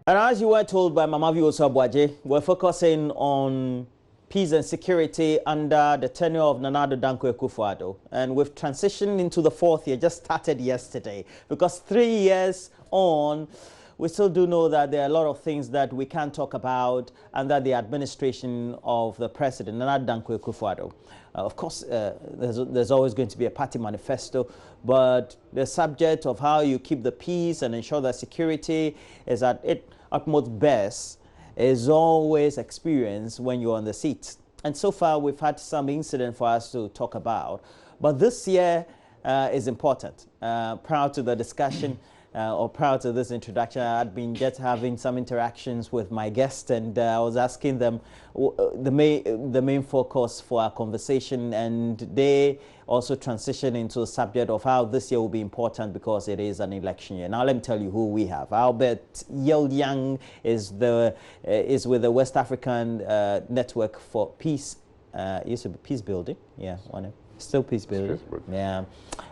And as you were told by Mama Viosa Boaje, we're focusing on peace and security under the tenure of Nana Addo Dankwa Akuffo Addo. And we've transitioned into the fourth year, just started yesterday. Because 3 years on, we still do know that there are a lot of things that we can't talk about under the administration of the president, Nana Addo Dankwa Akuffo Addo. Of course, there's always going to be a party manifesto, but the subject of how you keep the peace and ensure that security is at its utmost best is always experienced when you're on the seat. And so far, we've had some incident for us to talk about. But this year is important. Prior to the discussion, or prior to this introduction, I had been just having some interactions with my guests, and I was asking them the main focus for our conversation, and they also transition into the subject of how this year will be important because it is an election year. Now let me tell you who we have. Albert Young is with the West African Network for Peace. Used to be Peace Building, yeah, still Peace Building, yeah.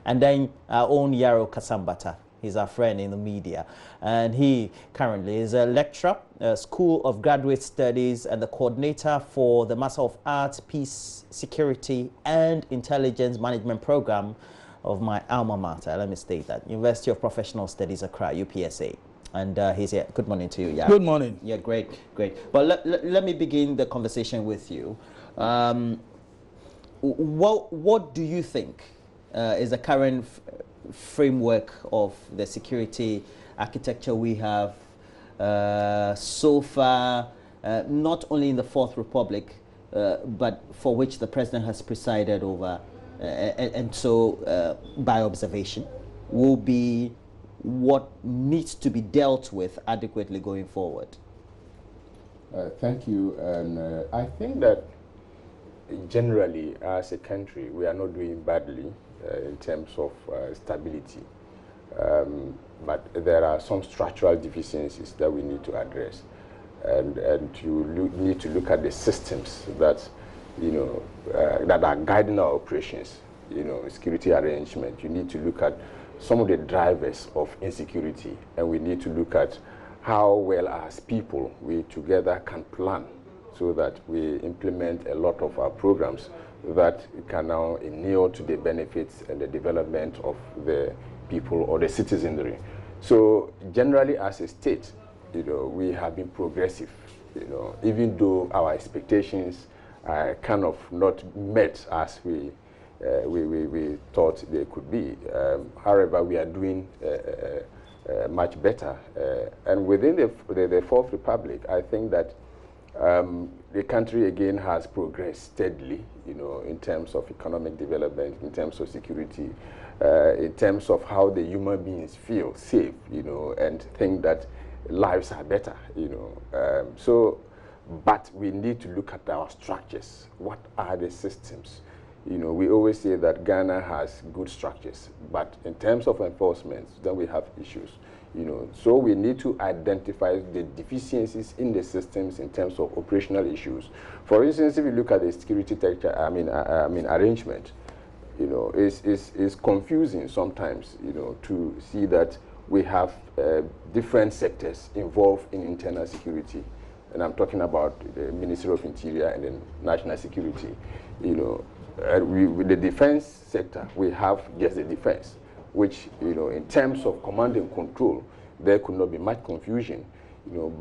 And then our own Yaro Kasambata. He's our friend in the media, and he currently is a lecturer, School of Graduate Studies, and the coordinator for the Master of Arts, Peace, Security, and Intelligence Management Program of my alma mater. Let me state that, University of Professional Studies, Accra, UPSA. And he's here. Good morning to you. Yeah. Good morning. Yeah, great. But let me begin the conversation with you. What do you think is the current framework of the security architecture we have so far, not only in the Fourth Republic, but for which the president has presided over, and so by observation, will be what needs to be dealt with adequately going forward? Thank you. And I think that generally, as a country, we are not doing badly in terms of stability. But there are some structural deficiencies that we need to address. And you need to look at the systems that, that are guiding our operations, security arrangement. You need to look at some of the drivers of insecurity, and we need to look at how well as people we together can plan so that we implement a lot of our programs that can now inure to the benefits and the development of the people or the citizenry. So generally as a state, we have been progressive, even though our expectations are kind of not met as we thought they could be. However, we are doing much better. And within the Fourth Republic, I think that the country again has progressed steadily, in terms of economic development, in terms of security, in terms of how the human beings feel safe, and think that lives are better, but we need to look at our structures. What are the systems? We always say that Ghana has good structures, but in terms of enforcement, then we have issues. So we need to identify the deficiencies in the systems in terms of operational issues. For instance, if you look at the security arrangement, it's confusing sometimes, to see that we have different sectors involved in internal security, and I'm talking about the Ministry of Interior and then National Security. With the defense sector, we have just the defense, which, in terms of command and control, there could not be much confusion,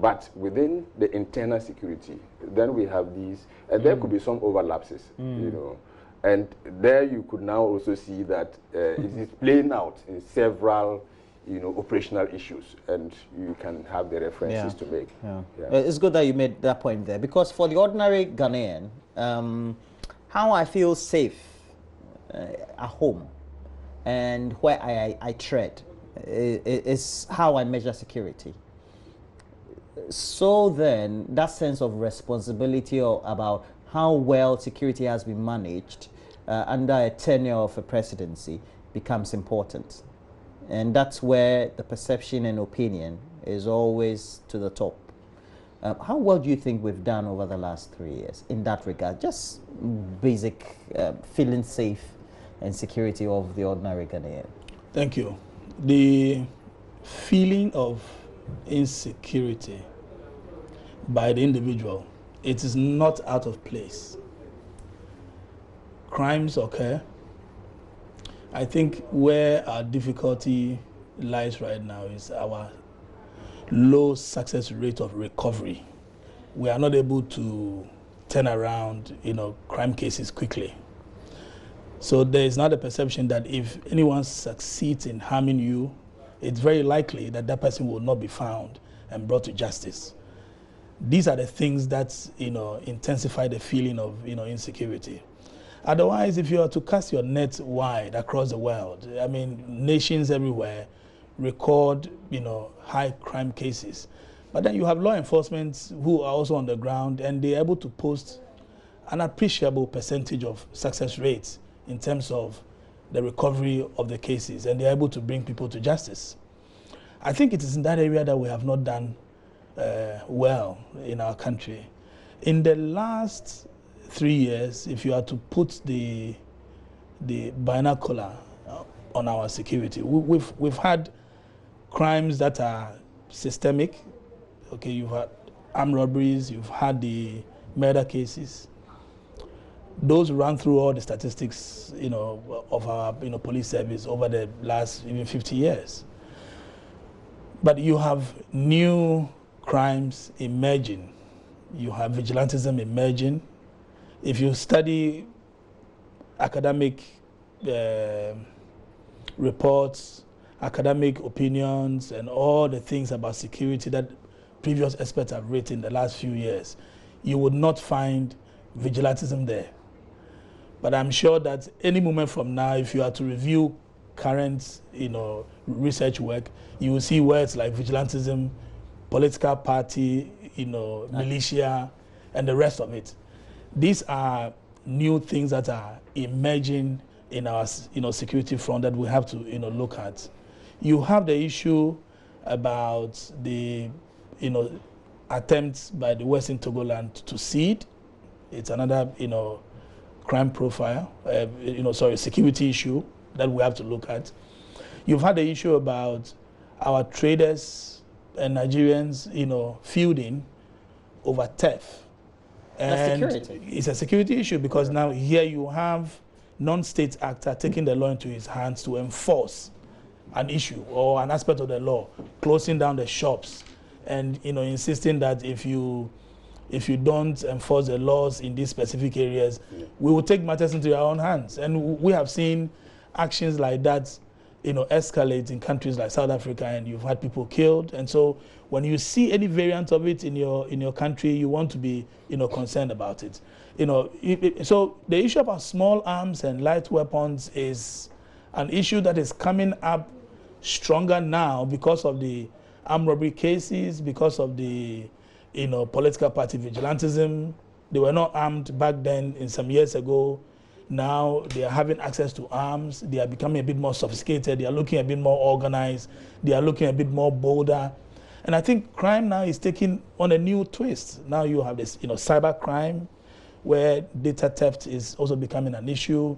but within the internal security, then we have these, and there could be some overlapses, and there you could now also see that it is playing out in several, operational issues, and you can have the references to make. It's good that you made that point there, because for the ordinary Ghanaian, how I feel safe at home and where I tread is how I measure security. So then that sense of responsibility about how well security has been managed under a tenure of a presidency becomes important. And that's where the perception and opinion is always to the top. How well do you think we've done over the last 3 years in that regard? Just basic feeling safe and security of the ordinary Ghanaian. Thank you. The feeling of insecurity by the individual, it is not out of place. Crimes occur. I think where our difficulty lies right now is our low success rate of recovery. We are not able to turn around, crime cases quickly. So there is not a perception that if anyone succeeds in harming you, it's very likely that that person will not be found and brought to justice. These are the things that, intensify the feeling of, insecurity. Otherwise, if you are to cast your net wide across the world, I mean, nations everywhere record, high crime cases. But then you have law enforcement who are also on the ground, and they're able to post an appreciable percentage of success rates in terms of the recovery of the cases, and they're able to bring people to justice. I think it is in that area that we have not done well in our country. In the last 3 years, if you are to put the binocular on our security, we've had crimes that are systemic. Okay, you've had armed robberies, you've had the murder cases. Those run through all the statistics, of our, police service over the last even 50 years. But you have new crimes emerging. You have vigilantism emerging. If you study academic reports, academic opinions, and all the things about security that previous experts have written the last few years, you would not find vigilantism there. But I'm sure that any moment from now, if you are to review current, research work, you will see words like vigilantism, political party, militia, and the rest of it. These are new things that are emerging in our, security front that we have to, look at. You have the issue about the, attempts by the Western Togoland to cede. It's another, crime profile, security issue that we have to look at. You've had the issue about our traders and Nigerians, feuding over theft. And it's a security issue because now here you have non-state actor taking the law into his hands to enforce an issue or an aspect of the law, closing down the shops and, insisting that if you don't enforce the laws in these specific areas, we will take matters into our own hands. And we have seen actions like that, escalate in countries like South Africa, and you've had people killed. And so when you see any variant of it in your country, you want to be, concerned about it. So the issue about small arms and light weapons is an issue that is coming up stronger now because of the armed robbery cases, because of the political party vigilantism. They were not armed back then in some years ago. Now they are having access to arms. They are becoming a bit more sophisticated. They are looking a bit more organized. They are looking a bit more bolder. And I think crime now is taking on a new twist. Now you have this, cyber crime, where data theft is also becoming an issue.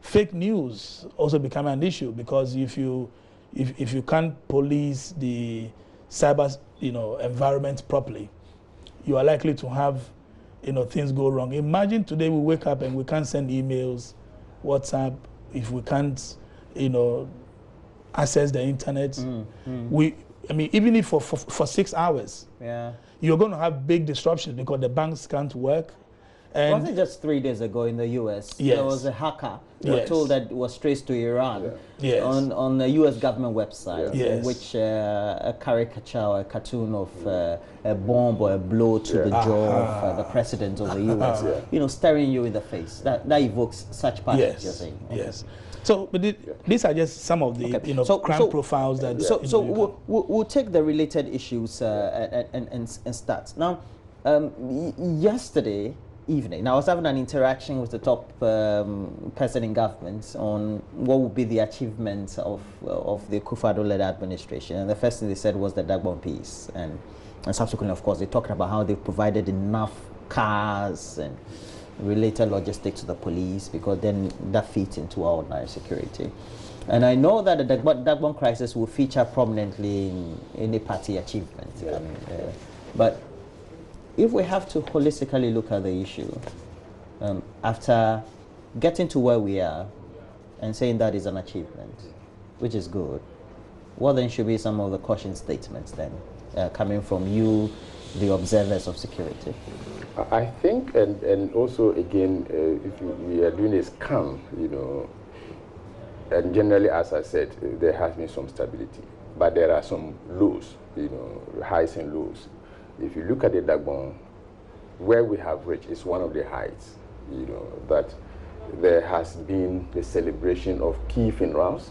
Fake news also becoming an issue because if you can't police the cyber, environment properly, you are likely to have, things go wrong. Imagine today we wake up and we can't send emails, WhatsApp, if we can't, access the internet. Even if for 6 hours, you're going to have big disruptions because the banks can't work. And wasn't just 3 days ago in the U.S. There was a hacker. They were told that it was traced to Iran on the U.S. government website, in which a caricature or a cartoon of a bomb or a blow to the jaw of the president of the U.S. Staring you in the face. That evokes such passions. You're saying. Yes. So, but these are just some of the crime profiles that. We'll take the related issues and start now. Yesterday evening, I was having an interaction with the top person in government on what would be the achievements of the Akuffo Addo-led administration, and the first thing they said was the Dagbon piece, and subsequently, of course, they talked about how they've provided enough cars and related logistics to the police, because then that fits into our ordinary security. And I know that the Dagbon crisis will feature prominently in any party achievement. Yeah. But if we have to holistically look at the issue, after getting to where we are and saying that is an achievement, which is good, what then should be some of the caution statements then, coming from you, the observers of security? I think, and also again, if we are doing a scan, and generally, as I said, there has been some stability, but there are some lows, highs and lows. If you look at the Dagbon, where we have reached is one of the heights, that there has been the celebration of key funerals.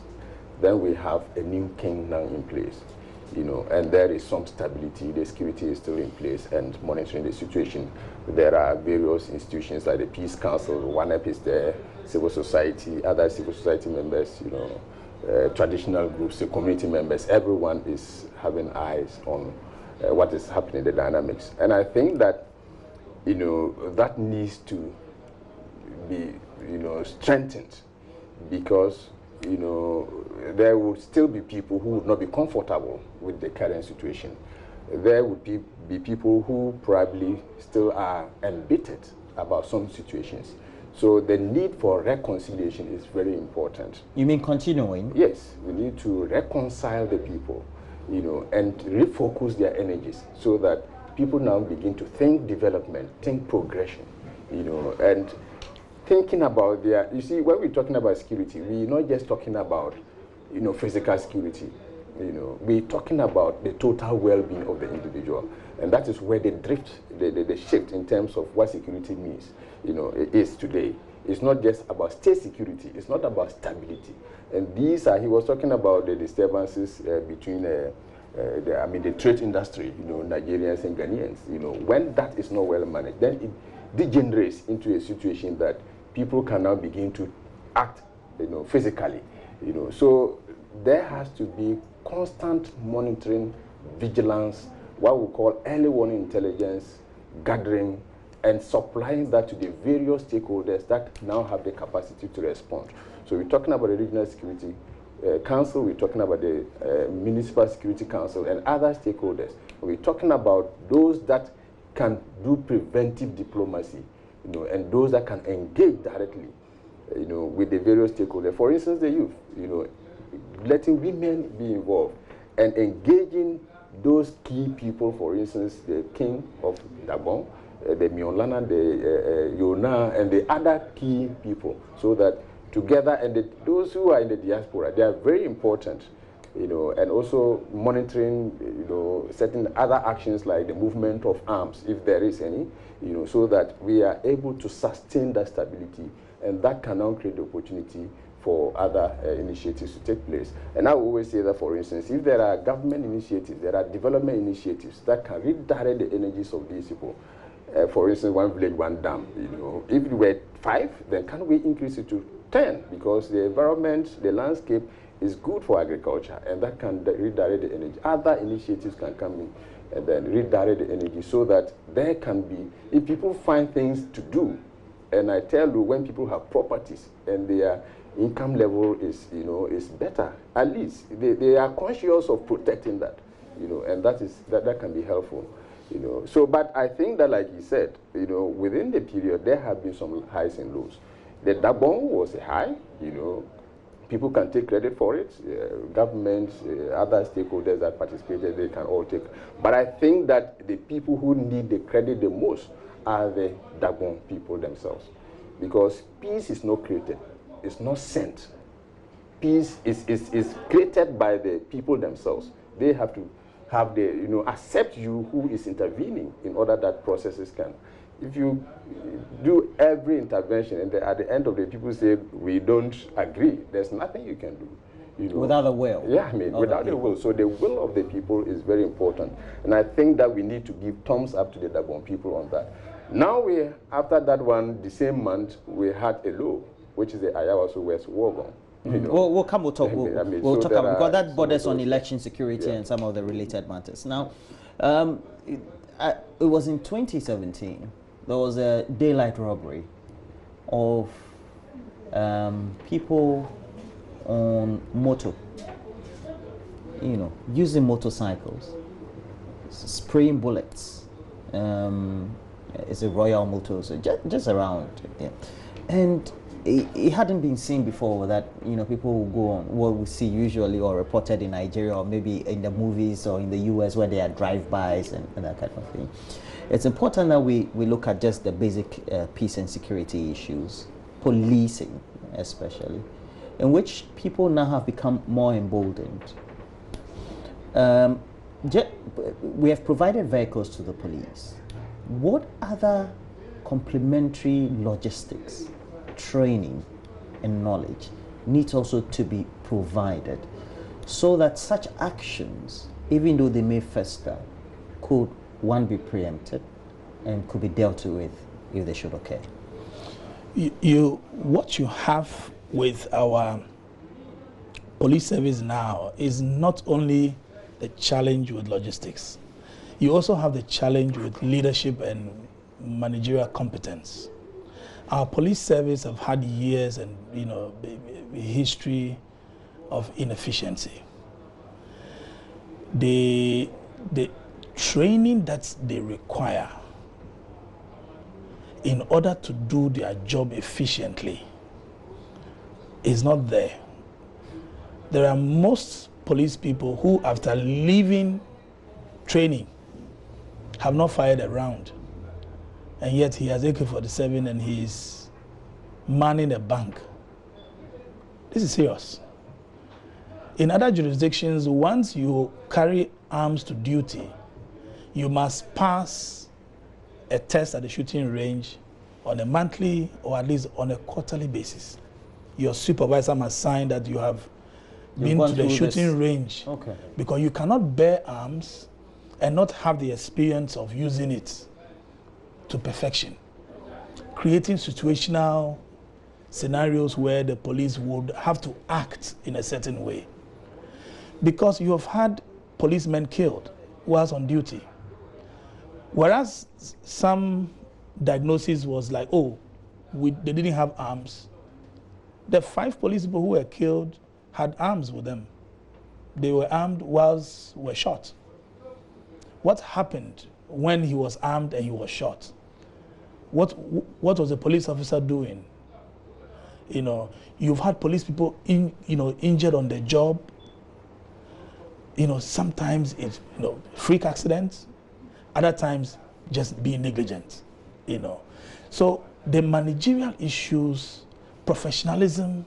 Then we have a new king now in place, and there is some stability. The security is still in place and monitoring the situation. There are various institutions like the Peace Council, OneUp is there, civil society, other civil society members, traditional groups, the community members. Everyone is having eyes on what is happening, the dynamics. And I think that, that needs to be, strengthened, because, there would still be people who would not be comfortable with the current situation. There would be people who probably still are embittered about some situations. So the need for reconciliation is very important. You mean continuing? Yes, we need to reconcile the people, and refocus their energies so that people now begin to think development, think progression, and thinking about their, you see, when we're talking about security, we're not just talking about, physical security. We're talking about the total well-being of the individual. And that is where the drift, the shift in terms of what security means, it is today. It's not just about state security. It's not about stability. And these are, he was talking about the disturbances between the trade industry, Nigerians and Ghanaians. When that is not well managed, then it degenerates into a situation that people can now begin to act, physically, So there has to be constant monitoring, vigilance, what we call early warning intelligence, gathering, and supplying that to the various stakeholders that now have the capacity to respond. So we're talking about the Regional Security Council, we're talking about the Municipal Security Council, and other stakeholders. We're talking about those that can do preventive diplomacy, and those that can engage directly, with the various stakeholders. For instance, the youth, letting women be involved and engaging those key people, for instance, the king of Dagbon, the Mionlana, the Yona, and the other key people, so that together, and those who are in the diaspora, they are very important, and also monitoring, certain other actions like the movement of arms, if there is any, so that we are able to sustain that stability, and that can now create the opportunity for other initiatives to take place. And I always say that, for instance, if there are government initiatives, there are development initiatives that can redirect the energies of these people. For instance, one village, one dam, if we were 5, then can we increase it to 10? Because the environment, the landscape is good for agriculture, and that can redirect the energy. Other initiatives can come in and then redirect the energy, so that there can be, if people find things to do, and I tell you, when people have properties and their income level is, is better, at least they are conscious of protecting that, and that can be helpful, So, but I think that, like he said, within the period, there have been some highs and lows. The Dagbon was a high, people can take credit for it. Governments, other stakeholders that participated, they can all take. But I think that the people who need the credit the most are the Dagbon people themselves. Because peace is not created, it's not sent. Peace is created by the people themselves. They have to have the, accept you who is intervening in order that processes can. If you do every intervention and at the end of the people say, we don't agree, there's nothing you can do. Without the will. Yeah, without the will. So the will of the people is very important. And I think that we need to give thumbs up to the Dagbon people on that. Now after that one, the same month, we had a law, which is the Ayawaso West Wogon. We'll come, we'll talk. We'll talk about, because that borders on election security and some of the related matters. Now, it was in 2017, there was a daylight robbery of people on motor, using motorcycles, spraying bullets. It's a Royal Motors, just around. Yeah. And it hadn't been seen before that, people will go on what we see usually or reported in Nigeria or maybe in the movies or in the US where there are drive-bys and that kind of thing. It's important that we look at just the basic peace and security issues, policing especially, in which people now have become more emboldened. We have provided vehicles to the police. What other complementary logistics, training, and knowledge needs also to be provided so that such actions, even though they may fester, could, one, be preempted and could be dealt with if they should occur? What you have with our police service now is not only the challenge with logistics. You also have the challenge with leadership and managerial competence. Our police service have had years and a history of inefficiency. The training that they require in order to do their job efficiently is not there. There are most police people who, after leaving training, have not fired a round, and yet he has AK-47 and he's manning a bank. This is serious. In other jurisdictions, once you carry arms to duty, you must pass a test at the shooting range on a monthly or at least on a quarterly basis. Your supervisor must sign that you have been to the shooting range. Okay. Because you cannot bear arms and not have the experience of using it to perfection. Creating situational scenarios where the police would have to act in a certain way. Because you have had policemen killed whilst on duty. Whereas some diagnosis was like, they didn't have arms. The 5 police people who were killed had arms with them. They were armed whilst were shot. What happened when he was armed and he was shot? What was the police officer doing? You've had police people injured on the job. Sometimes it's freak accidents, other times just being negligent. So the managerial issues, professionalism,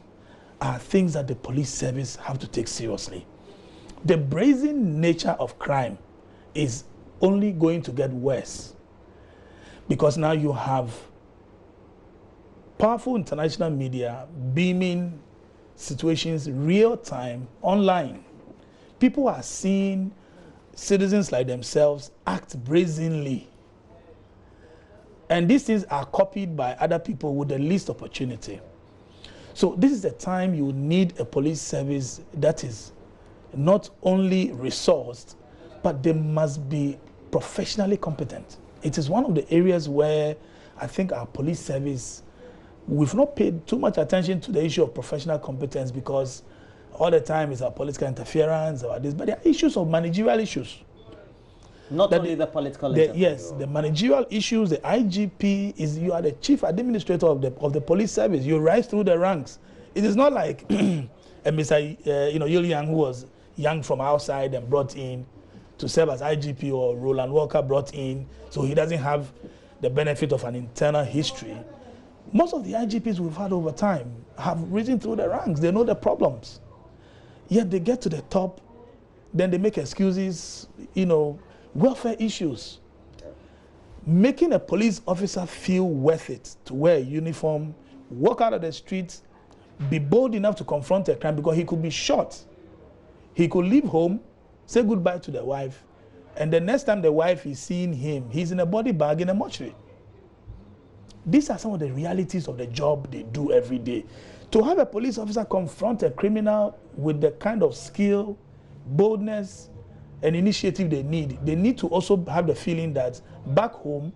are things that the police service have to take seriously. The brazen nature of crime is only going to get worse because now you have powerful international media beaming situations real time online. People are seeing citizens like themselves act brazenly. And these things are copied by other people with the least opportunity. So this is the time you need a police service that is not only resourced, but they must be professionally competent. It is one of the areas where I think our police service, we've not paid too much attention to the issue of professional competence because all the time is our political interference or this, but there are issues of managerial issues. Not only the political interference. Yes, the managerial issues, the IGP, you are the chief administrator of the police service. You rise through the ranks. It is not like Mr. Yul Yang, who was young from outside and brought in to serve as IGP, or Roland Walker brought in, so he doesn't have the benefit of an internal history. Most of the IGPs we've had over time have risen through the ranks. They know the problems. Yet they get to the top, then they make excuses, welfare issues. Making a police officer feel worth it to wear a uniform, walk out of the streets, be bold enough to confront a crime because he could be shot. He could leave home, say goodbye to the wife, and the next time the wife is seeing him, he's in a body bag in a mortuary. These are some of the realities of the job they do every day. To have a police officer confront a criminal with the kind of skill, boldness, and initiative they need to also have the feeling that back home,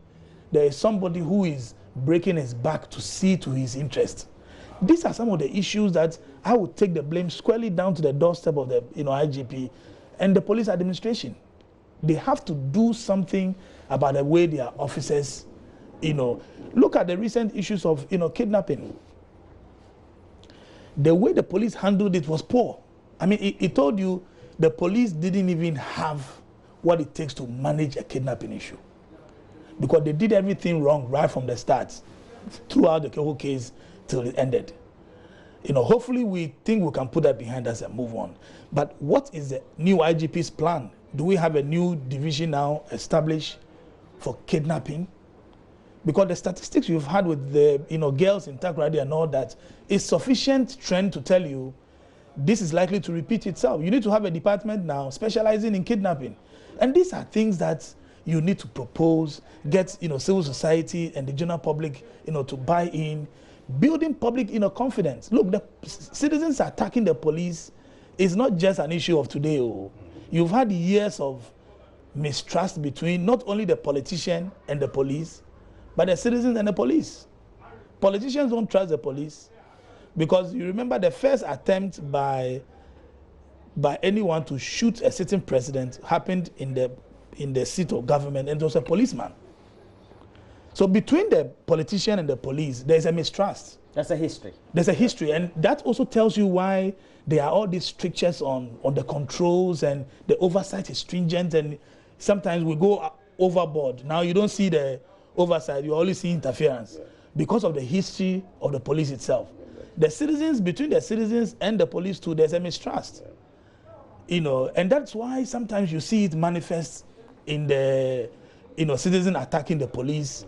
there is somebody who is breaking his back to see to his interest. These are some of the issues that I would take the blame squarely down to the doorstep of the IGP and the police administration. They have to do something about the way their officers, look at the recent issues of kidnapping. The way the police handled it was poor. I mean, it told you the police didn't even have what it takes to manage a kidnapping issue, because they did everything wrong right from the start, throughout the whole case till it ended. Hopefully we think we can put that behind us and move on. But what is the new IGP's plan? Do we have a new division now established for kidnapping? Because the statistics you've had with the girls in Takoradi and all that is sufficient trend to tell you this is likely to repeat itself. You need to have a department now specializing in kidnapping. And these are things that you need to propose, get civil society and the general public to buy in, building public confidence. Look, the citizens attacking the police is not just an issue of today. You've had years of mistrust between not only the politician and the police, but the citizens and the police. Politicians don't trust the police because you remember the first attempt by anyone to shoot a sitting president happened in the seat of government, and it was a policeman. So between the politician and the police, there's a mistrust. That's a history. There's a history, and that also tells you why there are all these strictures on the controls, and the oversight is stringent, and sometimes we go overboard. Now you don't see the oversight, you only see interference because of the history of the police itself. The citizens, between the citizens and the police too, there's a mistrust. And that's why sometimes you see it manifest in the citizen attacking the police,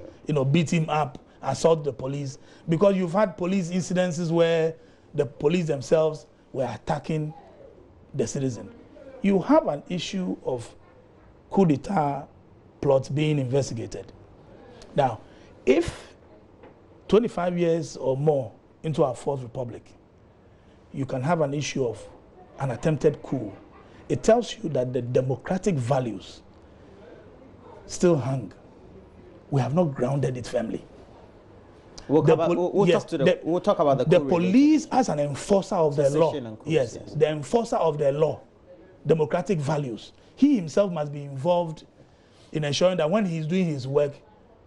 beat him up, assault the police, because you've had police incidences where the police themselves were attacking the citizen. You have an issue of coup d'etat plots being investigated. Now, if 25 years or more into our fourth republic, you can have an issue of an attempted coup, it tells you that the democratic values still hang. We have not grounded it firmly. We'll talk about the police as an enforcer of the law. Yes, the enforcer of the law, democratic values. He himself must be involved in ensuring that when he's doing his work,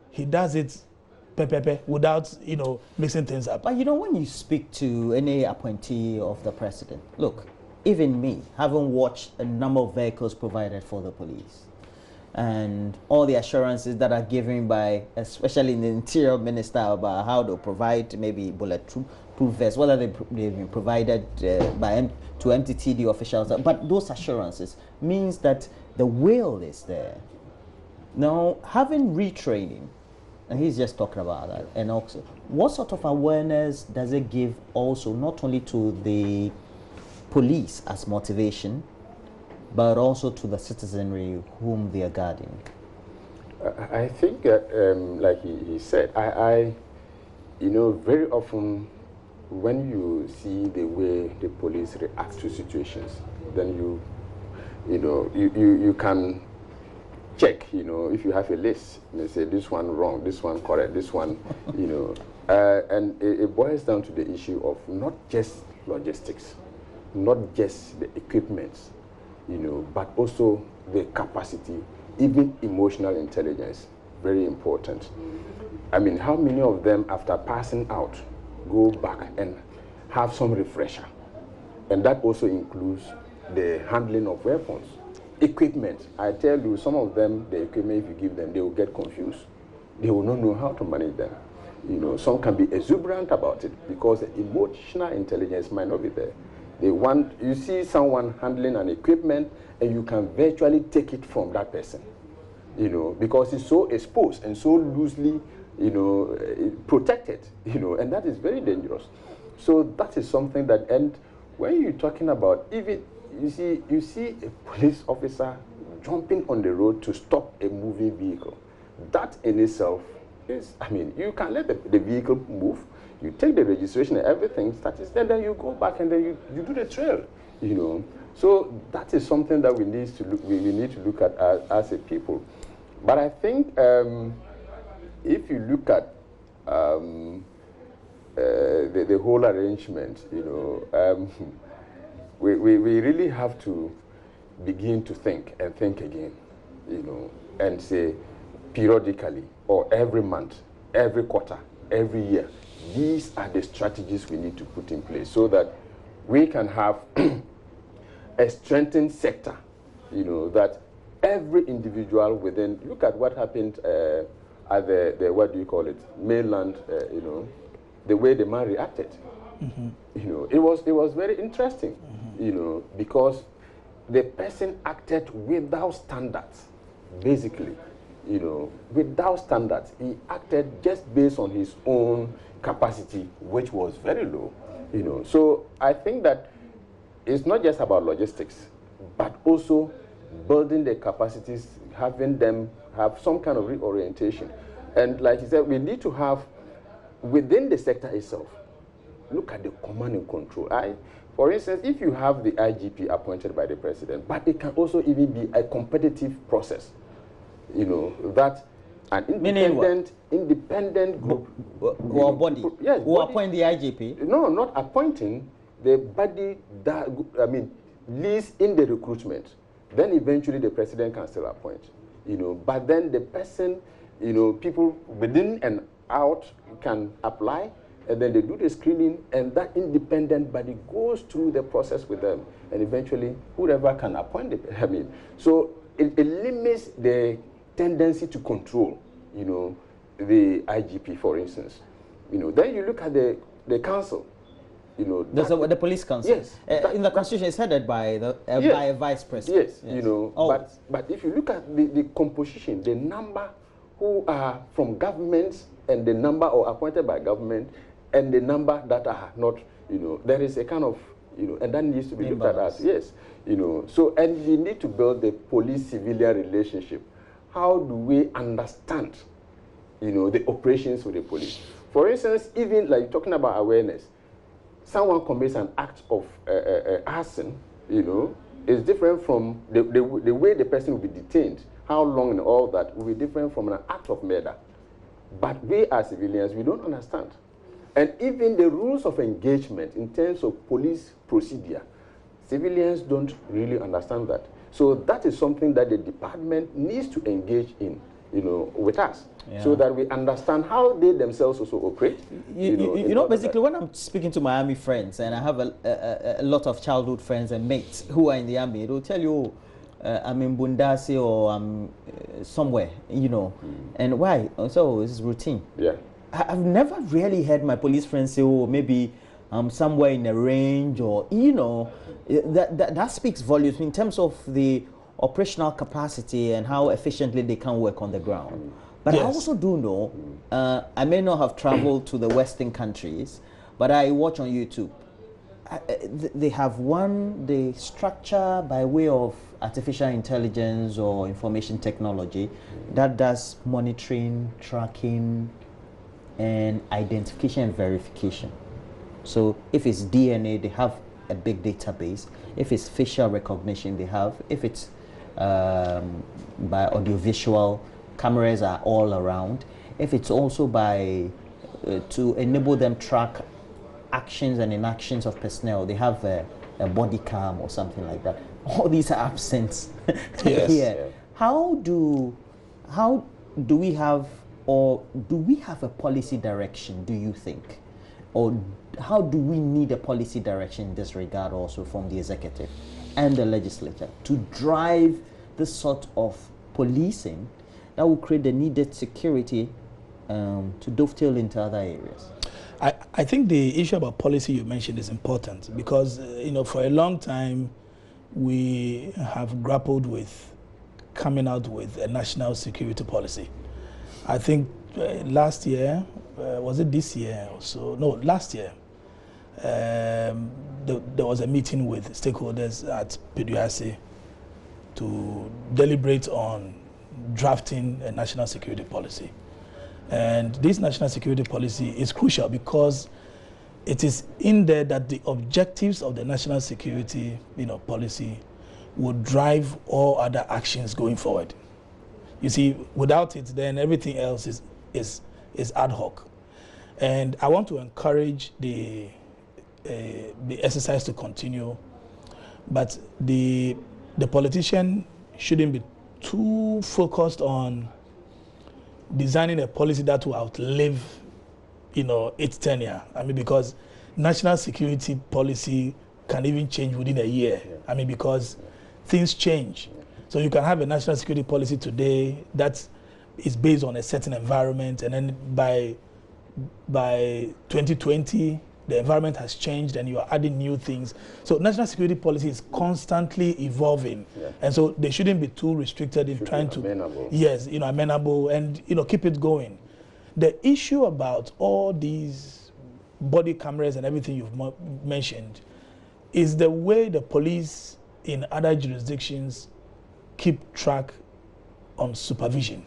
he does it without mixing things up. But when you speak to any appointee of the president, look, even me, having watched a number of vehicles provided for the police, and all the assurances that are given by, especially in the Interior Minister, about how to provide maybe bulletproof vests, whether they've been provided to MTTD officials, but those assurances means that the will is there. Now, having retraining, and he's just talking about that, and also, what sort of awareness does it give also, not only to the police as motivation, but also to the citizenry whom they are guarding? I think that, like he said, very often when you see the way the police react to situations, then you can check, if you have a list, they say this one wrong, this one correct, this one, and it boils down to the issue of not just logistics, not just the equipment, but also the capacity, even emotional intelligence, very important. I mean, how many of them, after passing out, go back and have some refresher? And that also includes the handling of weapons. Equipment, I tell you, some of them, the equipment, if you give them, they will get confused. They will not know how to manage them. Some can be exuberant about it because the emotional intelligence might not be there. You see someone handling an equipment and you can virtually take it from that person, because it's so exposed and so loosely, protected, and that is very dangerous. So that is something that, and when you're talking about, even, you see a police officer jumping on the road to stop a moving vehicle. That in itself is, you can let the vehicle move, you take the registration and everything, and then you go back and then you do the trail, So that is something that we need to look at as a people. But I think if you look at the whole arrangement, we really have to begin to think and think again, and say periodically or every month, every quarter, every year, these are the strategies we need to put in place so that we can have a strengthened sector, that every individual within, look at what happened at the what do you call it, mainland, the way the man reacted. It was very interesting, because the person acted without standards, basically, without standards. He acted just based on his own capacity, which was very low, So I think that it's not just about logistics, but also building the capacities, having them have some kind of reorientation. And like you said, we need to have, within the sector itself, look at the command and control. For instance, if you have the IGP appointed by the president, but it can also even be a competitive process, that an independent group or body, yes, who appoint the IGP? No, not appointing, the body that, leads in the recruitment. Then eventually the president can still appoint, but then the person, people within and out can apply, and then they do the screening, and that independent body goes through the process with them, and eventually whoever can appoint the, so it limits the tendency to control, the IGP, for instance. Then you look at the council, the police council. Yes. In the constitution, it's headed by yes, by a vice president. Yes, Oh. but if you look at the composition, the number who are from governments and the number or appointed by government and the number that are not, there is a kind of, and that needs to be looked at as, yes, so, and we need to build the police-civilian relationship. How do we understand, the operations with the police? For instance, even like talking about awareness, someone commits an act of arson, is different from the way the person will be detained, how long and all that will be different from an act of murder. But we as civilians, we don't understand. And even the rules of engagement in terms of police procedure, civilians don't really understand that. So that is something that the department needs to engage in, with us, so that we understand how they themselves also operate. Basically, when I'm speaking to my army friends, and I have a lot of childhood friends and mates who are in the army, they'll tell you, I'm in Bundasi or I'm somewhere, and why? So it's routine. Yeah. I've never really heard my police friends say, oh, maybe I'm somewhere in a range, or, that speaks volumes in terms of the operational capacity and how efficiently they can work on the ground. But yes, I also do know, I may not have traveled to the Western countries, but I watch on YouTube. They have the structure by way of artificial intelligence or information technology that does monitoring, tracking, and identification and verification. So if it's DNA, they have a big database. If it's facial recognition, they have. If it's by audiovisual, cameras are all around. If it's also by to enable them track actions and inactions of personnel, they have a body cam or something like that. All these are absent yes, here. Yeah. How do we have, or do we have a policy direction, do you think? Or how do we need a policy direction in this regard also from the executive and the legislature to drive this sort of policing that will create the needed security to dovetail into other areas? I think the issue about policy you mentioned is important because, for a long time, we have grappled with coming out with a national security policy. I think last year, was it this year or so? No, last year, there was a meeting with stakeholders at PDUAC to deliberate on drafting a national security policy. And this national security policy is crucial because it is in there that the objectives of the national security policy would drive all other actions going forward. You see, without it, then everything else is ad hoc. And I want to encourage the exercise to continue, but the politician shouldn't be too focused on designing a policy that will outlive, its tenure. I mean, because national security policy can even change within a year. Yeah. I mean, because things change. Yeah. So you can have a national security policy today that is based on a certain environment, and then by 2020, the environment has changed and you are adding new things. So national security policy is constantly evolving. Yeah. And so they shouldn't be too restricted in trying to, amenable. Yes, amenable and, keep it going. The issue about all these body cameras and everything you've mentioned is the way the police in other jurisdictions keep track on supervision.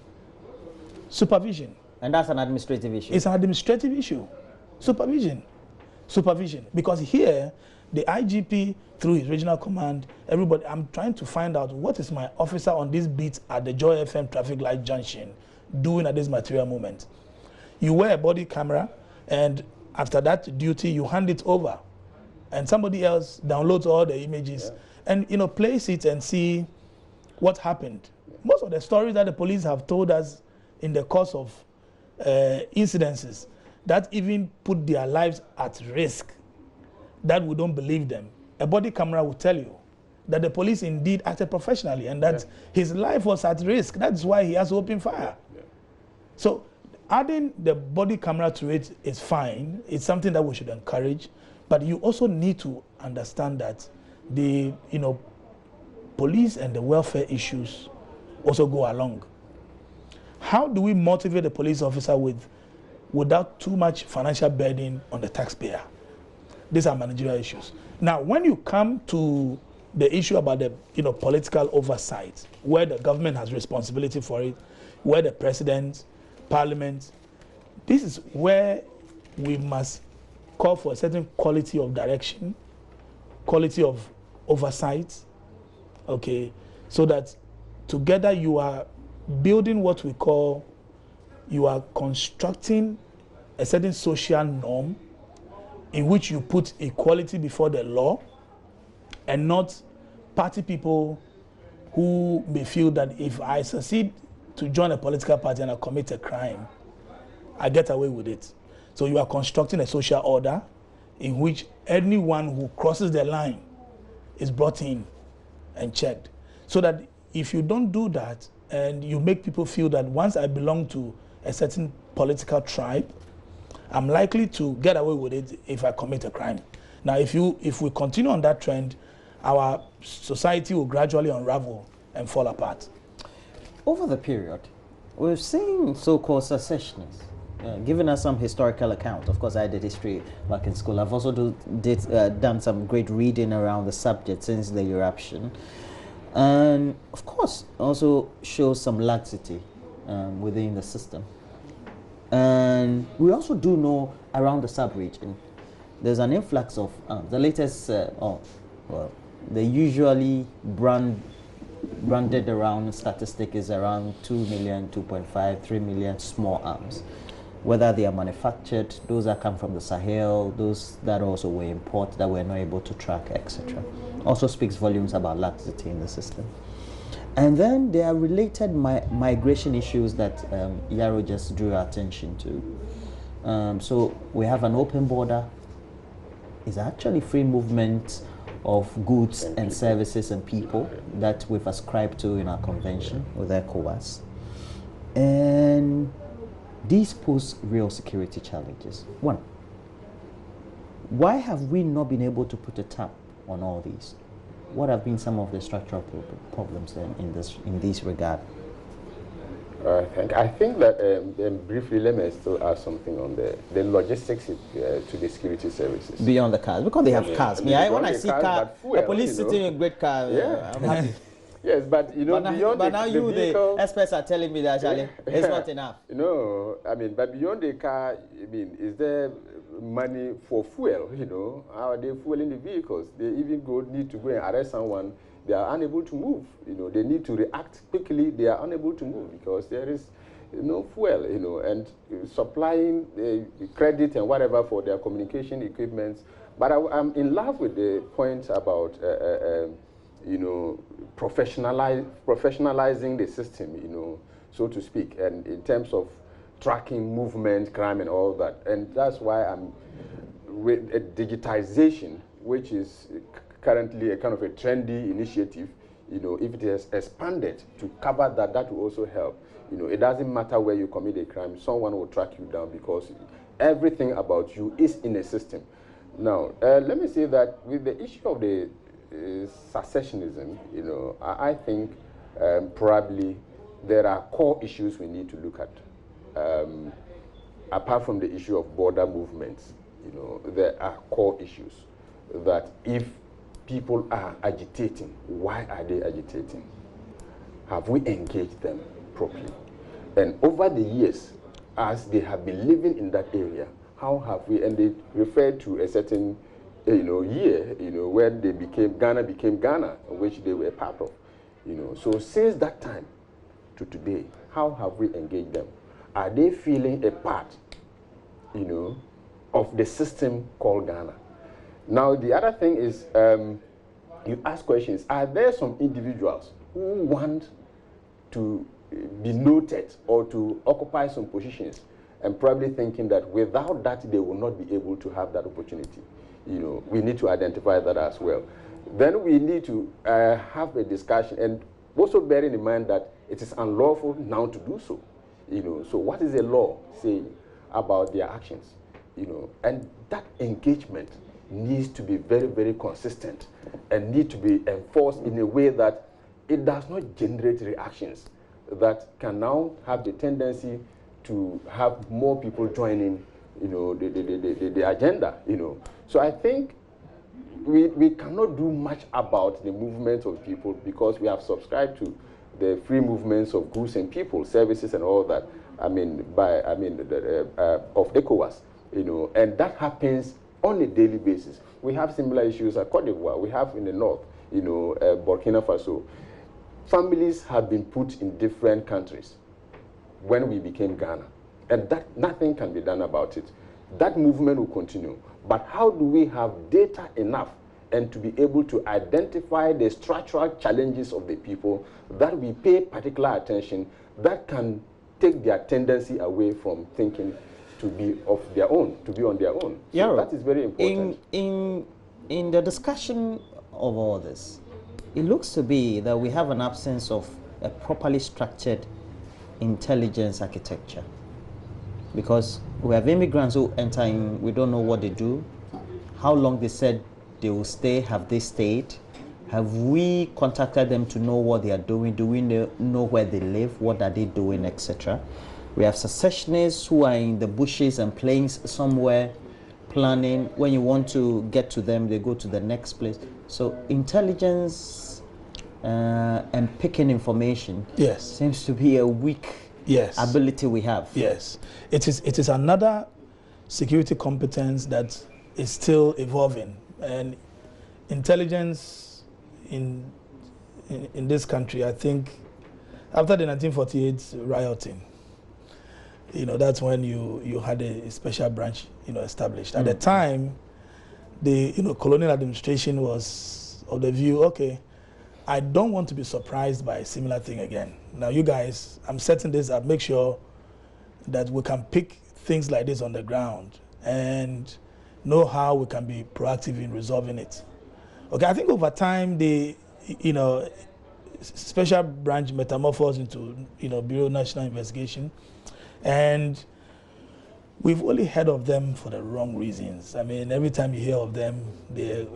Supervision. And that's an administrative issue. It's an administrative issue. Supervision. Because here, the IGP, through his regional command, everybody, I'm trying to find out what is my officer on this beat at the Joy FM traffic light junction doing at this material moment. You wear a body camera, and after that duty, you hand it over. And somebody else downloads all the images and, plays it and see what happened. Most of the stories that the police have told us in the course of incidences that even put their lives at risk, that we don't believe them. A body camera will tell you that the police indeed acted professionally and that his life was at risk. That's why he has to open fire. Yeah. So adding the body camera to it is fine. It's something that we should encourage. But you also need to understand that the police and the welfare issues also go along. How do we motivate the police officer without too much financial burden on the taxpayer? These are managerial issues. Now, when you come to the issue about the political oversight, where the government has responsibility for it, where the president, parliament, this is where we must call for a certain quality of direction, quality of oversight, okay, so that together you are building what we call, you are constructing a certain social norm in which you put equality before the law and not party people who may feel that if I succeed to join a political party and I commit a crime, I get away with it. So you are constructing a social order in which anyone who crosses the line is brought in and checked. So that if you don't do that and you make people feel that once I belong to a certain political tribe, I'm likely to get away with it if I commit a crime. Now, if we continue on that trend, our society will gradually unravel and fall apart. Over the period, we've seen so-called secessionists giving us some historical account. Of course, I did history back in school. I've also done some great reading around the subject since the eruption. And, of course, also shows some laxity within the system. And we also do know around the sub-region, there's an influx of the latest, they usually branded around statistic is around 2 million, 2.5, 3 million small arms. Whether they are manufactured, those that come from the Sahel, those that also were imported that we're not able to track, etc. Also speaks volumes about laxity in the system. And then there are related migration issues that Yaro just drew our attention to. So we have an open border. It's actually free movement of goods and services and people that we've ascribed to in our convention with ECOWAS. And these pose real security challenges. One, why have we not been able to put a tap on all these? What have been some of the structural problems then in this regard? I think that briefly, let me still add something on the logistics to the security services. Beyond the cars, because they have cars. When I see cars, the police sitting in a great car, I'm happy. Yes, but beyond but now the experts are telling me that actually it's not enough. But beyond the car, is there money for fuel? How are they fueling the vehicles? They even need to go and arrest someone. They are unable to move. They need to react quickly. They are unable to move because there is, fuel, and supplying credit and whatever for their communication equipment. But I'm in love with the point about, professionalizing the system, so to speak, and in terms of tracking movement, crime, and all that. And that's why I'm with digitization, which is currently a kind of a trendy initiative. If it has expanded to cover that, that will also help. It doesn't matter where you commit a crime, someone will track you down because everything about you is in a system. Now, let me say that with the issue of the secessionism, I think probably there are core issues we need to look at. Apart from the issue of border movements, there are core issues that if people are agitating, why are they agitating? Have we engaged them properly? And over the years, as they have been living in that area, how have we, and they referred to a certain year, when Ghana became Ghana, which they were part of. So since that time to today, how have we engaged them? Are they feeling a part, of the system called Ghana? Now, the other thing is, you ask questions. Are there some individuals who want to be noted or to occupy some positions and probably thinking that without that they will not be able to have that opportunity? We need to identify that as well. Then we need to have a discussion, and also bearing in mind that it is unlawful now to do so. So what is the law saying about their actions? And that engagement needs to be very, very consistent and need to be enforced in a way that it does not generate reactions that can now have the tendency to have more people joining, the agenda, So I think we cannot do much about the movement of people because we have subscribed to the free movements of goods and people, services and all that, of ECOWAS, and that happens on a daily basis. We have similar issues at Cote d'Ivoire, we have in the north, Burkina Faso. Families have been put in different countries when we became Ghana, and that nothing can be done about it. That movement will continue, but how do we have data enough and to be able to identify the structural challenges of the people that we pay particular attention that can take their tendency away from thinking to be of their own, to be on their own. So that is very important. In the discussion of all this, it looks to be that we have an absence of a properly structured intelligence architecture, because we have immigrants who enter in, we don't know what they do, how long they said they will stay, have they stayed, have we contacted them to know what they are doing, do we know where they live, what are they doing, etc. We have secessionists who are in the bushes and plains somewhere planning. When you want to get to them, they go to the next place. So intelligence and picking information seems to be a weak ability we have. Yes, it is another security competence that is still evolving, and intelligence in this country, I think, after the 1948 rioting, that's when you had a special branch, established. At the time, the colonial administration was of the view, okay, I don't want to be surprised by a similar thing again. Now, you guys, I'm setting this up, make sure that we can pick things like this on the ground and know how we can be proactive in resolving it. Okay, I think over time, the special branch metamorphosed into Bureau of National Investigation, and we've only heard of them for the wrong reasons. I mean, every time you hear of them, they're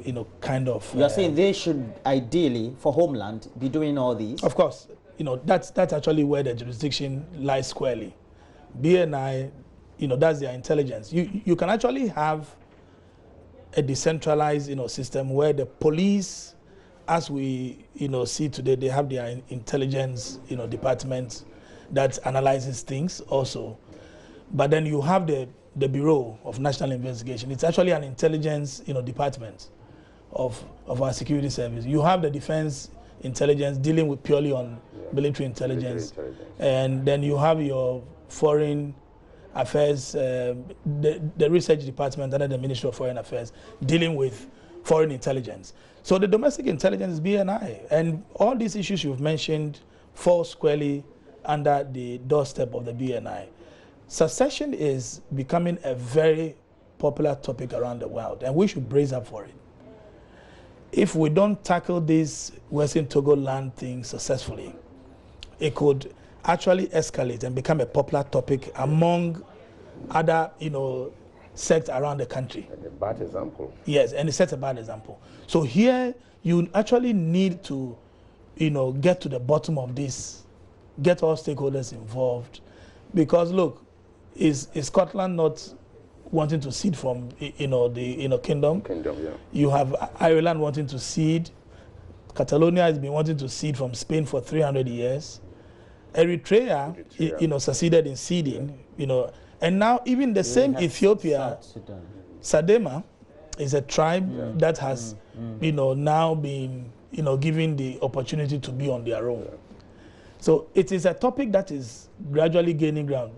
kind of. You're saying they should ideally, for Homeland, be doing all these. Of course, that's actually where the jurisdiction lies squarely. BNI, that's their intelligence. You can actually have a decentralized system where the police, as we see today, they have their intelligence department that analyzes things also. But then you have the Bureau of National Investigation. It's actually an intelligence department of our security service. You have the defense intelligence dealing with purely on military intelligence. And then you have your foreign affairs, the research department under the Ministry of Foreign Affairs dealing with foreign intelligence. So the domestic intelligence is BNI, and all these issues you've mentioned fall squarely under the doorstep of the BNI. Secession is becoming a very popular topic around the world, and we should brace up for it. If we don't tackle this Western Togo land thing successfully, it could actually escalate and become a popular topic among other, sects around the country. And a bad example. Yes, and it sets a bad example. So here, you actually need to, get to the bottom of this, get all stakeholders involved, because look, is Scotland not wanting to cede from, the kingdom? Kingdom, yeah. You have Ireland wanting to cede. Catalonia has been wanting to cede from Spain for 300 years. Eritrea. Succeeded in ceding, and now even the same Ethiopia, Sadema, is a tribe that has, now been, given the opportunity to be on their own. Yeah. So it is a topic that is gradually gaining ground.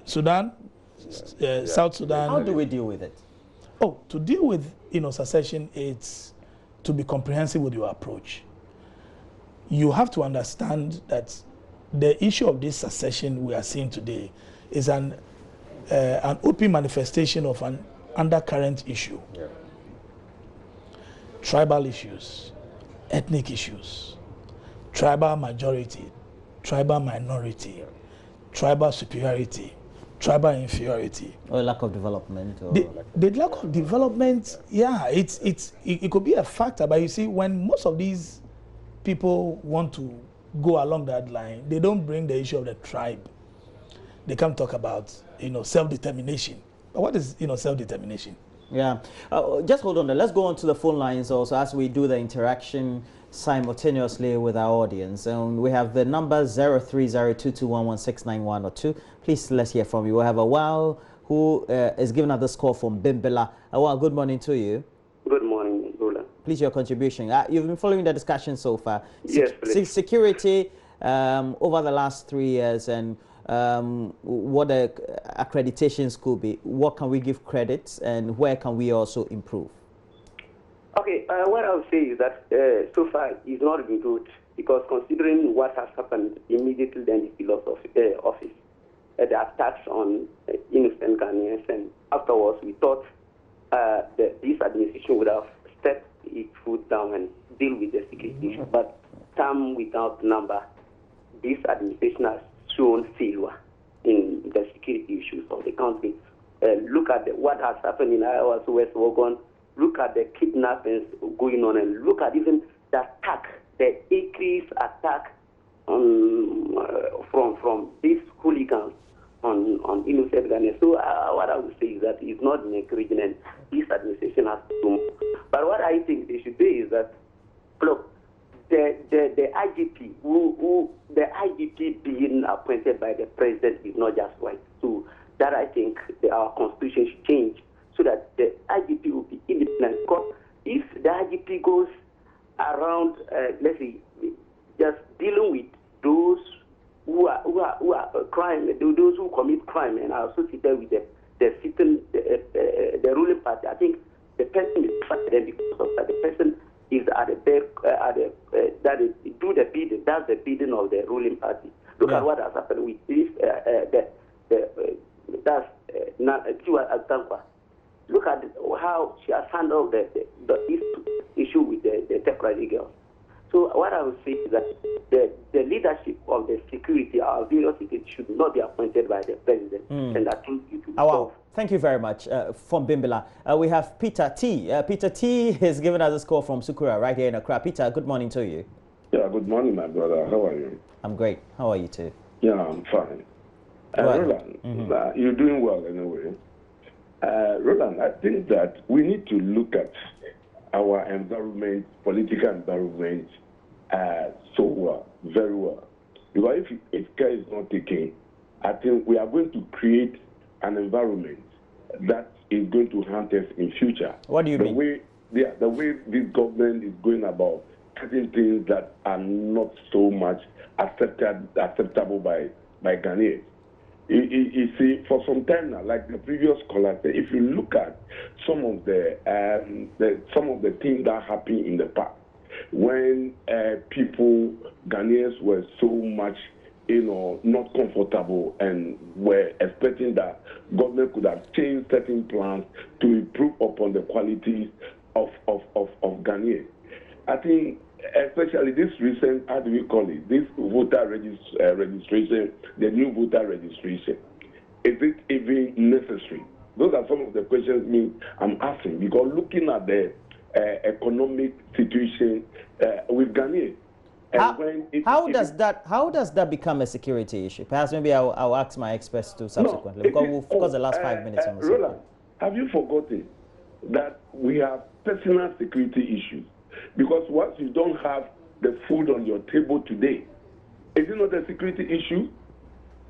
Sudan, South Sudan. How do we deal with it? Oh, to deal with, secession, it's to be comprehensive with your approach. You have to understand that the issue of this secession we are seeing today is an open manifestation of an undercurrent issue. Yeah. Tribal issues, ethnic issues, tribal majority, tribal minority, tribal superiority, tribal inferiority. Or lack of development. Or the lack of development, yeah, it could be a factor, but you see, when most of these people want to go along that line, they don't bring the issue of the tribe. They come talk about, self-determination. But what is, self-determination? Yeah. Just hold on there. Let's go on to the phone lines also as we do the interaction simultaneously with our audience. And we have the number 0302211691 or 2. Please, let's hear from you. We have Awal who is giving us this call from Bimbela. Awal, good morning to you. Good morning, Rula. Please, your contribution. You've been following the discussion so far. Yes, please. Security over the last 3 years and what the accreditations could be. What can we give credits and where can we also improve? Okay, what I would say is that so far it's not been good because considering what has happened immediately then he lost office, the attacks on innocent Ghanaians, and afterwards we thought that this administration would have stepped its foot down and deal with the security issue. But time without number, this administration has shown failure in the security issues of the country. Look at what has happened in Iowa, West Oregon. Look at the kidnappings going on, and look at even the attack, the increased attack from these hooligans on innocent Ghanaians. So what I would say is that it's not encouraging, and this administration has to move. But what I think they should do is that, look, the IGP, the IGP being appointed by the president is not just right. So that I think our constitution should change so that the IGP will be independent. Because if the IGP goes around, let's say, just dealing with those who are crime, those who commit crime and are associated with the ruling party, I think the person is fighting because of that. The person is at the back, that is do the bidding. That's the bidding of the ruling party. Look at what has happened with this. That's Tiwa Atankwa. Look at how she has handled the issue with the temporary girls. So what I would say is that the leadership of the security, our various security, should not be appointed by the president. And I think it will Thank you very much. From Bimbela, we have Peter T. Peter T has given us this call from Sukura right here in Accra. Peter, good morning to you. Yeah, good morning, my brother. How are you? I'm great. How are you too? Yeah, I'm fine. Roland, you're doing well anyway. Roland, I think that we need to look at our environment, political environment, very well. Because if care is not taken, I think we are going to create an environment that is going to haunt us in future. What do you mean? The way this government is going about certain things that are not so much acceptable by Ghanaians. You see, for some time now, like the previous caller said, if you look at some of the things that happened in the past, when Ghanaians were so much, not comfortable and were expecting that government could have changed certain plans to improve upon the qualities of Ghanaians. I think, especially this recent, how do we call it, this voter registration, the new voter registration, is it even necessary? Those are some of the questions I'm asking, because looking at the economic situation with Ghanaians. How does that become a security issue? Perhaps maybe I'll ask my experts to subsequently, because we'll focus the last 5 minutes on the subject. Roland, have you forgotten that we have personal security issues? Because once you don't have the food on your table today, is it not a security issue?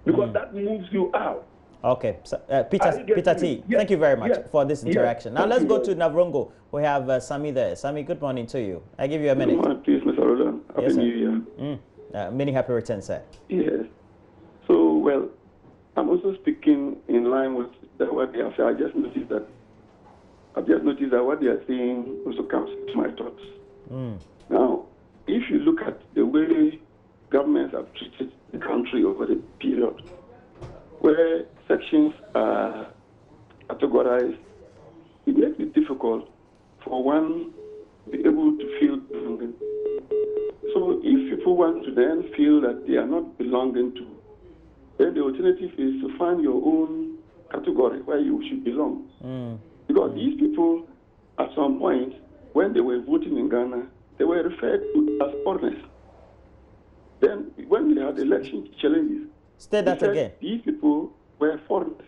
Because that moves you out. Okay, so, Peter T, yes. Thank you very much for this interaction. Now let's go to Navrongo. We have Sami there. Sami, good morning to you. I give you a minute. Good morning, please, Mr. Roland. Happy New Year. Many happy returns, sir. Yes. So, well, I'm also speaking in line with what they have said. I've just noticed that what they are saying also comes to my thoughts. Now, if you look at the way governments have treated the country over the period, where sections are categorized, it makes it difficult for one to be able to feel belonging. So if people want to then feel that they are not belonging to, then the alternative is to find your own category where you should belong. Because these people, at some point, when they were voting in Ghana, they were referred to as foreigners. Then when they had election challenges, state that again. These people were foreigners.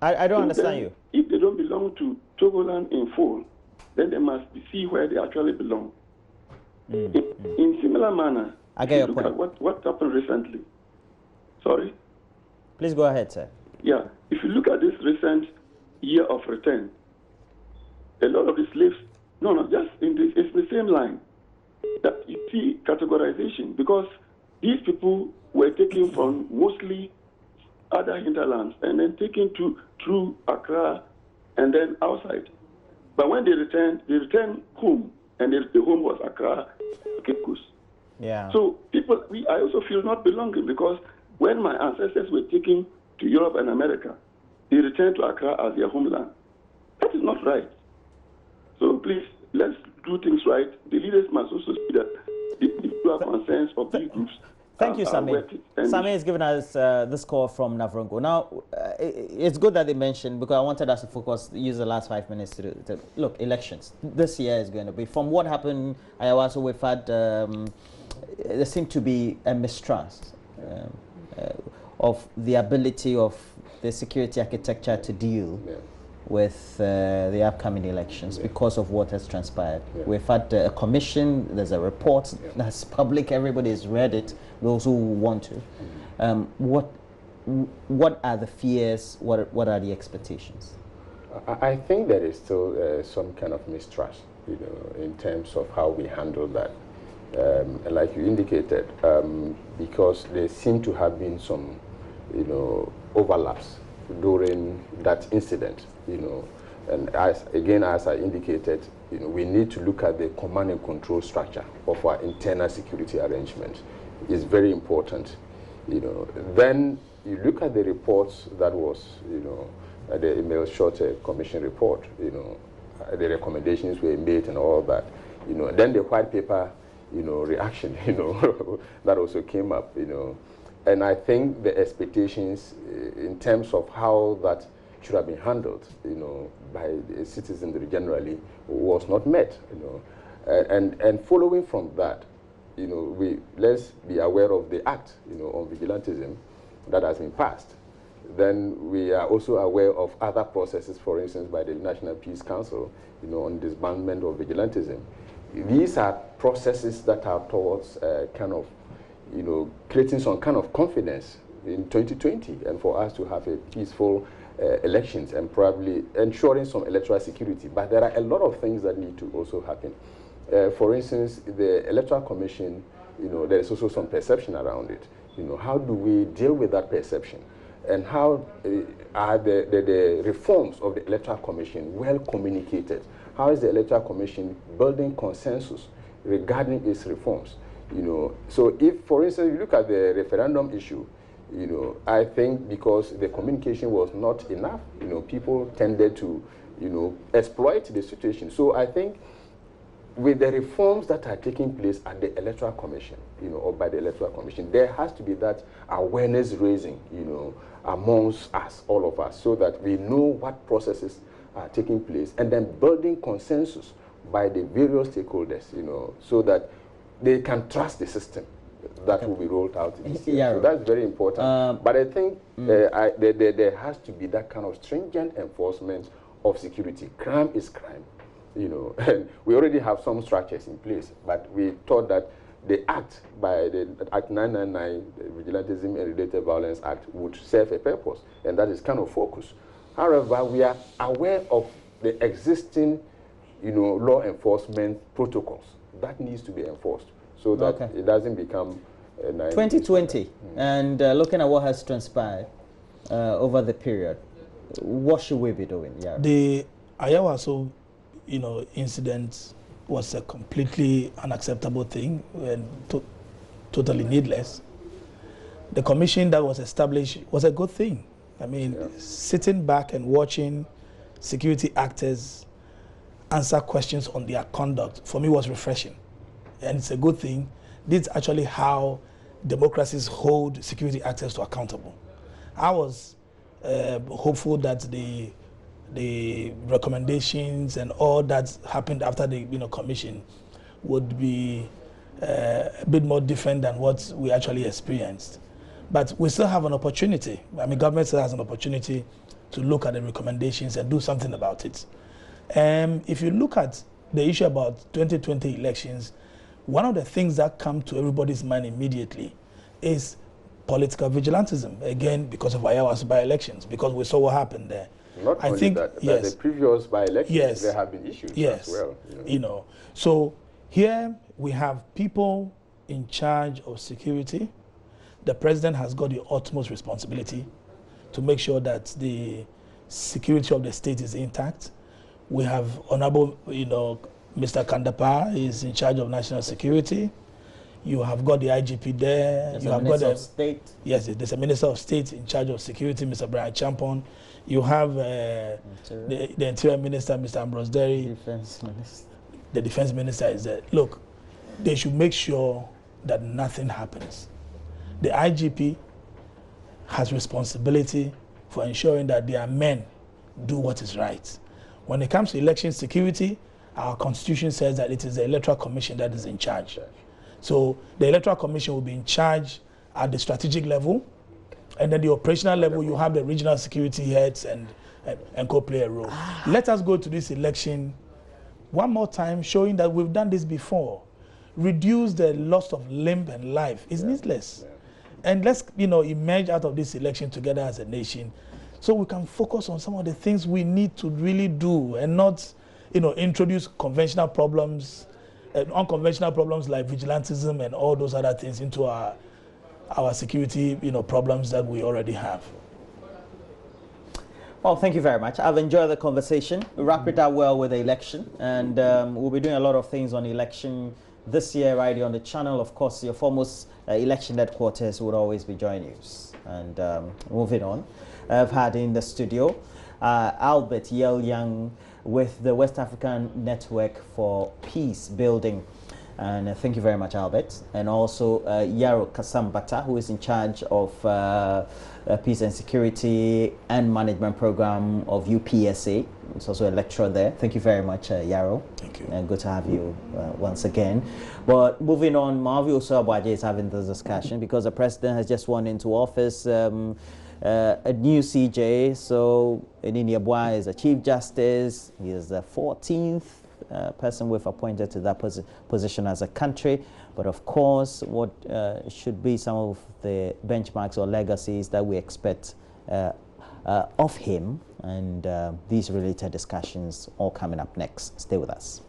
I don't understand you. If they don't belong to Togoland in full, then they must see where they actually belong. In similar manner, I get your point. At what happened recently. Sorry? Please go ahead, sir. Yeah. If you look at this recent year of return, a lot of the slaves, it's the same line. That you see categorization, because these people were taken from mostly other hinterlands and then taken through Accra and then outside. But when they returned home, and the home was Accra, Cape Coast. Yeah. So I also feel not belonging, because when my ancestors were taken to Europe and America, they returned to Accra as their homeland. That is not right. So please, let's do things right. The leaders must also see that the people concerns of these groups. Thank you, Sami. Sami has given us this call from Navrongo. Now, it's good that they mentioned, because I wanted us to use the last 5 minutes to look, elections. This year is going to be, from what happened, Ayawaso, we've had, there seemed to be a mistrust of the ability of the security architecture to deal with the upcoming elections because of what has transpired. We've had a commission, there's a report that's public, everybody has read it, those who want to. What are the fears, what are the expectations? I think there is still some kind of mistrust, in terms of how we handle that. Like you indicated, because there seem to have been some, overlaps during that incident, and as I indicated, we need to look at the command and control structure of our internal security arrangement. It's very important, Then you look at the reports that was, the email short commission report, the recommendations were made and all that, Then the white paper, reaction, that also came up, And I think the expectations in terms of how that should have been handled, by the citizens generally, was not met, And following from that, let's be aware of the act, on vigilantism that has been passed. Then we are also aware of other processes, for instance, by the National Peace Council, on disbandment of vigilantism. These are processes that are towards kind of, creating some kind of confidence in 2020, and for us to have a peaceful elections and probably ensuring some electoral security. But there are a lot of things that need to also happen. For instance, the Electoral Commission, there is also some perception around it. How do we deal with that perception? And how are the reforms of the Electoral Commission well communicated? How is the Electoral Commission building consensus regarding its reforms? So if, for instance, you look at the referendum issue, I think because the communication was not enough, people tended to, exploit the situation. So I think with the reforms that are taking place at the Electoral Commission, or by the Electoral Commission, there has to be that awareness raising, amongst us, all of us, so that we know what processes are taking place, and then building consensus by the various stakeholders, so that they can trust the system that will be rolled out this year. Yeah. So that's very important. But I think there has to be that kind of stringent enforcement of security. Crime is crime. And we already have some structures in place, but we thought that the act by the Act 999, the Vigilantism and Related Violence Act, would serve a purpose, and that is kind of focus. However, we are aware of the existing, law enforcement protocols that needs to be enforced, so that it doesn't become 2020, and looking at what has transpired over the period, what should we be doing? Yeah. The Ayawaso, incident was a completely unacceptable thing and totally needless. The commission that was established was a good thing. I mean, sitting back and watching security actors answer questions on their conduct, for me, was refreshing. And it's a good thing. This is actually how democracies hold security actors to accountable. I was hopeful that the recommendations and all that happened after the commission would be a bit more different than what we actually experienced. But we still have an opportunity. I mean, government still has an opportunity to look at the recommendations and do something about it. If you look at the issue about 2020 elections, one of the things that come to everybody's mind immediately is political vigilantism, again, because of Ayawa's by-elections, because we saw what happened there. Not only that, the previous by-elections, there have been issues as well. So here we have people in charge of security. The president has got the utmost responsibility to make sure that the security of the state is intact. We have Honorable, Mr. Kandapa is in charge of national security. You have got the IGP there. There's a Minister of State. Yes, there's a Minister of State in charge of security, Mr. Brian Champon. You have the Interior Minister, Mr. Ambrose Derry. Defense Minister. The Defense Minister is there. Look, they should make sure that nothing happens. The IGP has responsibility for ensuring that their men do what is right. When it comes to election security, our Constitution says that it is the Electoral Commission that is in charge. So the Electoral Commission will be in charge at the strategic level, and then the operational level, you have the regional security heads and co-play a role. Let us go to this election one more time, showing that we've done this before. Reduce the loss of limb and life. It's needless. And let's, emerge out of this election together as a nation, so we can focus on some of the things we need to really do, and not, introduce conventional problems, unconventional problems like vigilantism and all those other things into our security, problems that we already have. Well, thank you very much. I've enjoyed the conversation. We wrap it up well with the election, and we'll be doing a lot of things on election this year right here on the channel. Of course, your foremost election headquarters would always be JoyNews. And moving on, I've had in the studio Albert Yell Young with the West African Network for Peace Building. And thank you very much, Albert. And also Yaro Kasambata, who is in charge of Peace and Security and Management Program of UPSA. It's also a lecturer there. Thank you very much, Yaro. Thank you. And good to have you once again. But moving on, Marvio Sobwaje is having this discussion because the president has just won into office a new CJ. So Enini Abua is a Chief Justice. He is the 14th person we've appointed to that position as a country. But of course, what should be some of the benchmarks or legacies that we expect of him, and these related discussions all coming up next. Stay with us.